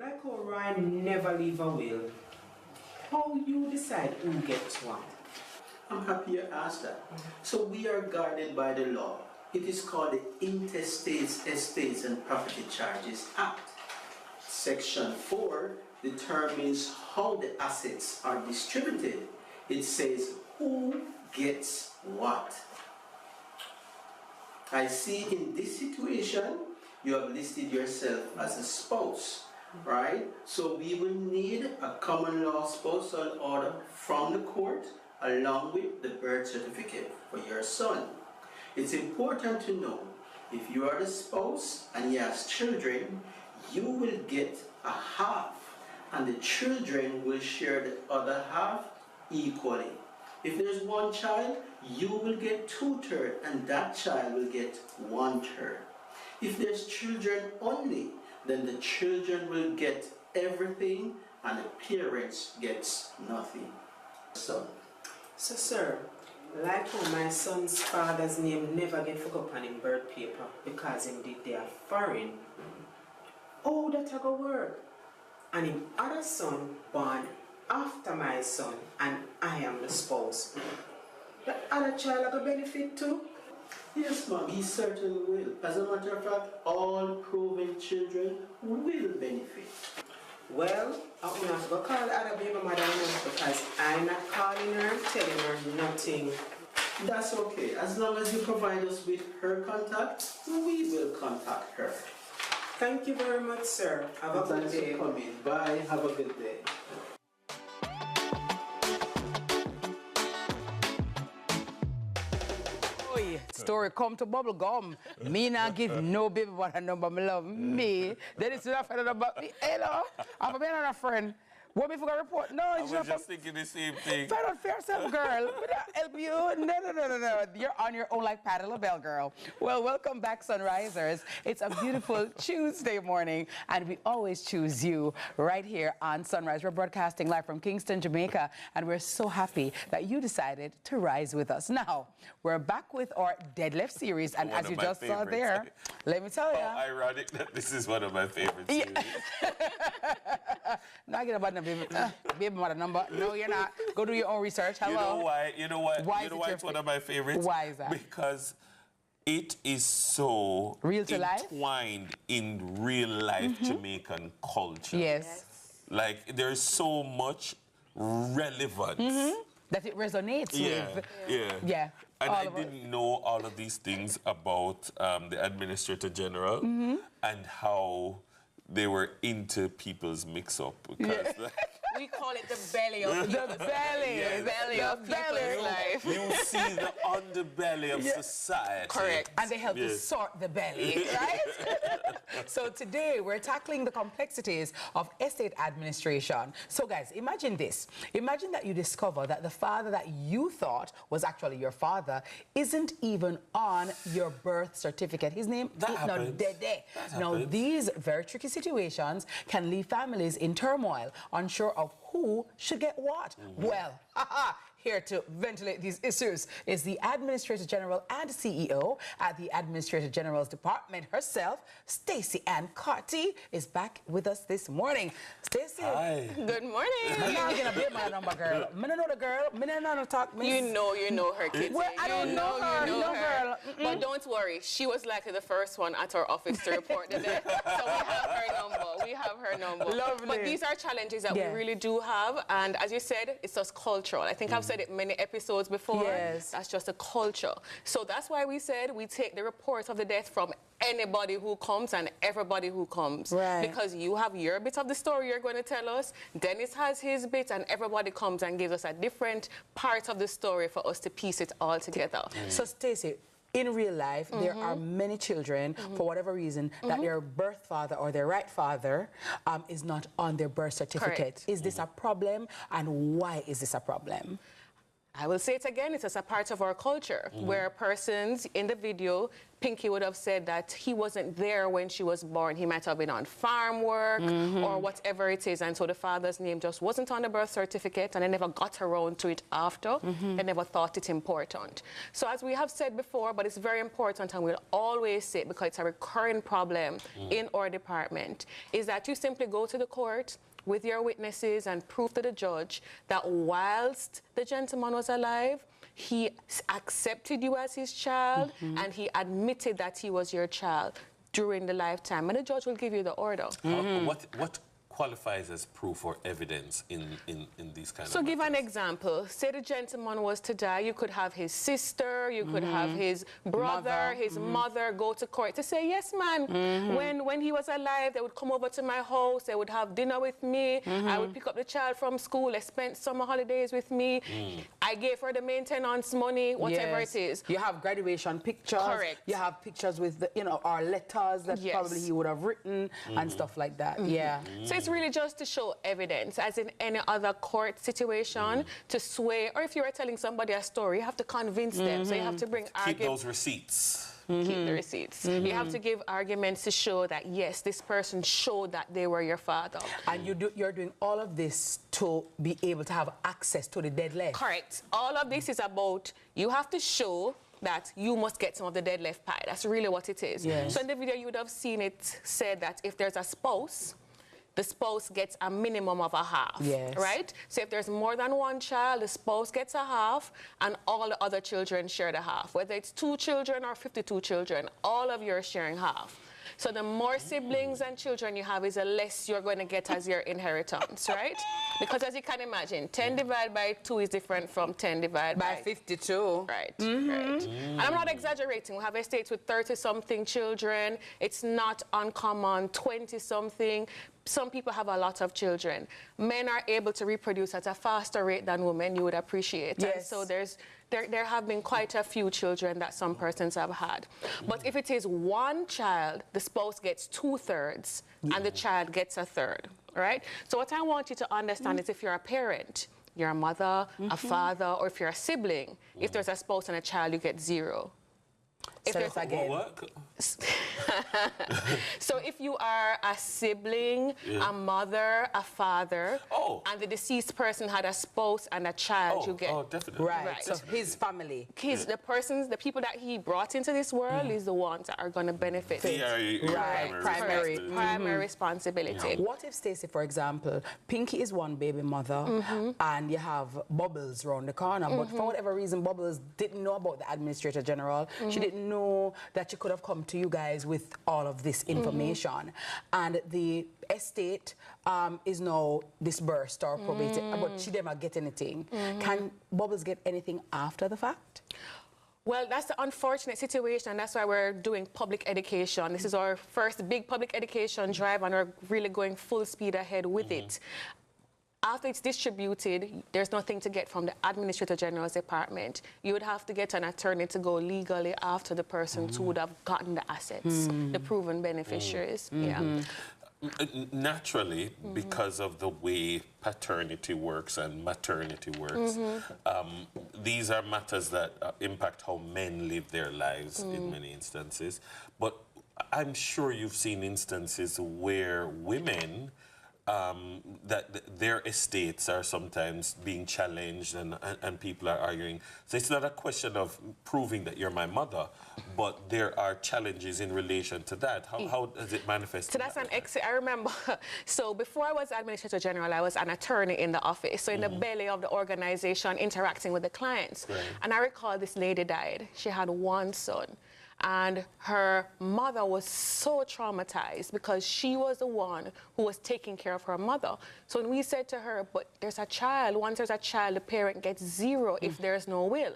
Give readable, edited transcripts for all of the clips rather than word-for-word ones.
Like how Ryan never leave a will, how you decide who gets what? I'm happy you asked that. So we are guarded by the law. It is called the Intestate Estates and Property Charges Act. Section 4 determines how the assets are distributed. It says who gets what. I see in this situation, you have listed yourself as a spouse, right? So we will need a common law spousal order from the court along with the birth certificate for your son. It's important to know if you are the spouse and he has children, you will get a half and the children will share the other half equally. If there's one child, you will get 2/3 and that child will get 1/3. If there's children only, then the children will get everything and the parents gets nothing. So sir, like how my son's father's name never get put up on him birth paper because him did they are foreign. How that a go work? And him other son born after my son and I am the spouse. The other child will benefit too? yes, ma'am, he certainly will. As a matter of fact, all proven children will benefit. Well, I'm going to have to go call the other baby mother now because I'm not calling her and telling her nothing. That's okay. As long as you provide us with her contact, we will contact her. Thank you very much, sir. Have a good day. Thanks for coming. Bye. Have a good day. Story come to bubble gum. Me not give no baby but a number, me love me. Then it's not friend about me. Hello, I'm another friend. What me for a report? No, I was just thinking the same thing. Find out for yourself, girl. We don't help you. No. You're on your own like Patti LaBelle, girl. Well, welcome back, Sunrisers. It's a beautiful Tuesday morning, and we always choose you right here on Sunrise. We're broadcasting live from Kingston, Jamaica, and we're so happy that you decided to rise with us. Now, we're back with our Deadlift series, and as you just saw there, let me tell you. How ironic that this is one of my favorites. Yeah. Not get about the baby mother number. No, you're not. Go do your own research. Hello. You know why? You know what? Why you know why it's one of my favorites? Why is that? Because it is so real to life, entwined in real life Jamaican culture. Yes. Like there's so much relevance that it resonates with. Yeah. And I didn't know all of these things about the Administrator General and how they were into people's mix-up. Because we call it the belly of the belly. Yes. The belly of people's life. You see the underbelly of society. Correct. And they help to sort the belly, right? So today we're tackling the complexities of estate administration. So guys, imagine this. Imagine that you discover that the father that you thought was actually your father isn't even on your birth certificate. His name is not Dede. Now these very tricky situations can leave families in turmoil, unsure of who should get what. Well, here to ventilate these issues is the Administrator General and CEO at the Administrator General's Department herself, Stacey Ann Carty, is back with us this morning. Stacey. Hi. Good morning. I'm not gonna be my number, girl. I don't know the girl. I don't know talk. You know her, Kitty. Well, I don't know her. You know her. Girl. But don't worry, she was likely the first one at our office to report the death. So we have her number. Lovely. But these are challenges that we really do have, and as you said, it's just cultural. I think I've said it many episodes before. Yes. That's just a culture. So that's why we said we take the reports of the death from anybody who comes and everybody who comes. Right. Because you have your bit of the story you're going to tell us, Dennis has his bit, and everybody comes and gives us a different part of the story for us to piece it all together. So Stacey, in real life, there are many children, for whatever reason, that their birth father or their right father is not on their birth certificate. Correct. Is this a problem, and why is this a problem? I will say it again, it's just a part of our culture where persons in the video, Pinky would have said that he wasn't there when she was born. He might have been on farm work or whatever it is. And so the father's name just wasn't on the birth certificate and they never got around to it after. They never thought it important. So as we have said before, but it's very important and we'll always say it because it's a recurring problem in our department, is that you simply go to the court with your witnesses and prove to the judge that whilst the gentleman was alive, he accepted you as his child and he admitted that he was your child during the lifetime. And the judge will give you the order. What qualifies as proof or evidence in these kind of So give an matters? example. Say the gentleman was to die, you could have his sister, you could have his brother, his mother go to court to say, yes, man, when he was alive, they would come over to my house, they would have dinner with me, I would pick up the child from school, they spent summer holidays with me, I gave her the maintenance money, whatever Yes. it is. You have graduation pictures. Correct. You have pictures with, the, our letters that Yes. probably he would have written and stuff like that. Yeah. So it's really just to show evidence, as in any other court situation, to sway, or if you are telling somebody a story, you have to convince them. So you have to bring Keep arguments. those receipts. Keep the receipts. You have to give arguments to show that, yes, this person showed that they were your father. And you're doing all of this to be able to have access to the dead left. Correct. All of this is about, you have to show that you must get some of the dead left pie. That's really what it is. Yes. So in the video, you would have seen it said that if there's a spouse, the spouse gets a minimum of a half, Yes. right? So if there's more than one child, the spouse gets a half, and all the other children share the half. Whether it's 2 children or 52 children, all of you are sharing half. So the more siblings and children you have is the less you're going to get as your inheritance, right? Because as you can imagine, 10 divided by 2 is different from 10 divided By 52. Right, right. And I'm not exaggerating. We have estates with 30-something children. It's not uncommon, 20-something. Some people have a lot of children. Men are able to reproduce at a faster rate than women, you would appreciate. And Yes. so there have been quite a few children that some persons have had. But if it is one child, the spouse gets 2/3 and the child gets 1/3, right? So what I want you to understand is if you're a parent, you're a mother, a father, or if you're a sibling, if there's a spouse and a child, you get 0. If Say there's it again. What? So if you are a sibling, a mother, a father, and the deceased person had a spouse and a child, you get... definitely. Right. Right. So his family. The people that he brought into this world is the ones that are going to benefit. They are your Right, primary. responsibility. Primary responsibility. What if, Stacey, for example, Pinky is one baby mother and you have Bubbles around the corner, but for whatever reason, Bubbles didn't know about the Administrator General. She didn't know that she could have come to you guys with all of this information. And the estate is now disbursed or probated, but she didn't get anything. Can Bubbles get anything after the fact? Well, that's the unfortunate situation, and that's why we're doing public education. This is our first big public education drive, and we're really going full speed ahead with it. After it's distributed, there's nothing to get from the Administrator General's department. You would have to get an attorney to go legally after the persons who would have gotten the assets, the proven beneficiaries. Yeah. Naturally, because of the way paternity works and maternity works, these are matters that impact how men live their lives in many instances. But I'm sure you've seen instances where women that their estates are sometimes being challenged and people are arguing. So it's not a question of proving that you're my mother, but there are challenges in relation to that. How does it manifest? So that's an exit. I remember, so before I was Administrator General, I was an attorney in the office. So in the belly of the organization, interacting with the clients. Right. And I recall this lady died. She had one son. And her mother was so traumatized because she was the one who was taking care of her mother. So when we said to her, but there's a child, once there's a child, the parent gets 0 if there's no will.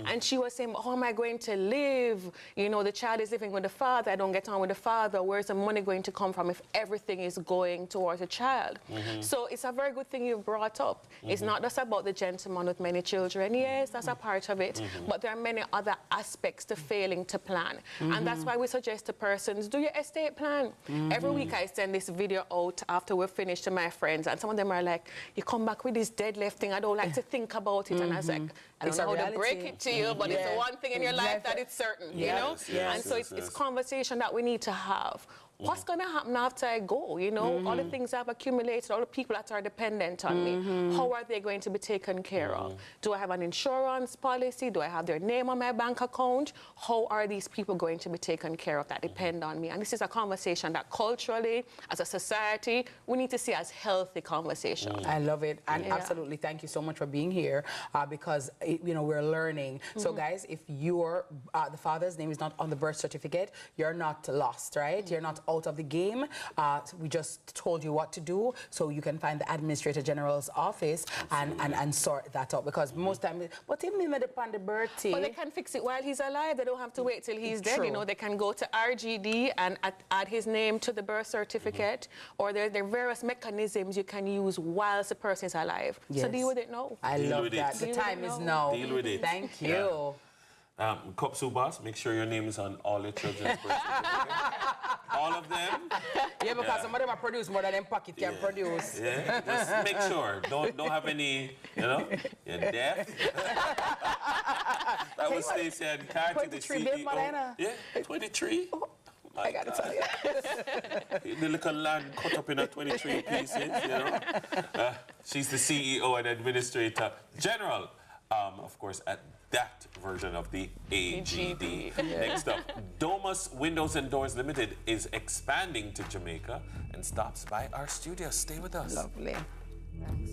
And she was saying, how am I going to live? You know, the child is living with the father, I don't get on with the father. Where's the money going to come from if everything is going towards a child? So it's a very good thing you brought up. It's not just about the gentleman with many children. Yes, that's a part of it. But there are many other aspects to failing to plan. And that's why we suggest to persons, do your estate plan. Every week I send this video out after we're finished to my friends, and some of them are like, you come back with this dead left thing, I don't like to think about it. And I was like, I It's don't know a how to break reality. it to you, but it's the Yeah. one thing in your life that is certain, you know? Yes, And so yes, it's yes. conversation that we need to have. What's going to happen after I go? You know, all the things I've accumulated, all the people that are dependent on me, how are they going to be taken care of? Do I have an insurance policy? Do I have their name on my bank account? How are these people going to be taken care of that depend on me? And this is a conversation that culturally, as a society, we need to see as healthy conversation. I love it, and Yeah. absolutely thank you so much for being here because you know we're learning. So guys, if your the father's name is not on the birth certificate, you're not lost, right? You're not out of the game. So we just told you what to do, so you can find the Administrator General's office and sort that out. Because most times, but even upon the birthday, But they can fix it while he's alive. They don't have to wait till he's dead. True. You know, they can go to RGD and add his name to the birth certificate, or there are various mechanisms you can use whilst the person is alive. So Yes. deal with it now. I Deal love with it. that. The Deal with time it is now. now. Deal with it. Thank you. Yeah. Kopsu Boss, make sure your name is on all your children's birth certificates. All of them. Yeah, because some of them are produced more than them pocket can produce. Yeah, just make sure. Don't have any, you know, you're deaf. That was Stacey and Carty, the 23 babe, CEO. Marlena. Yeah, 23. I gotta tell you. The little land cut up in a 23 pieces, you know. She's the CEO and Administrator General, of course, at that version of the AGD. Next up, Domus Windows and Doors Limited is expanding to Jamaica and stops by our studio. Stay with us. Lovely. Thanks.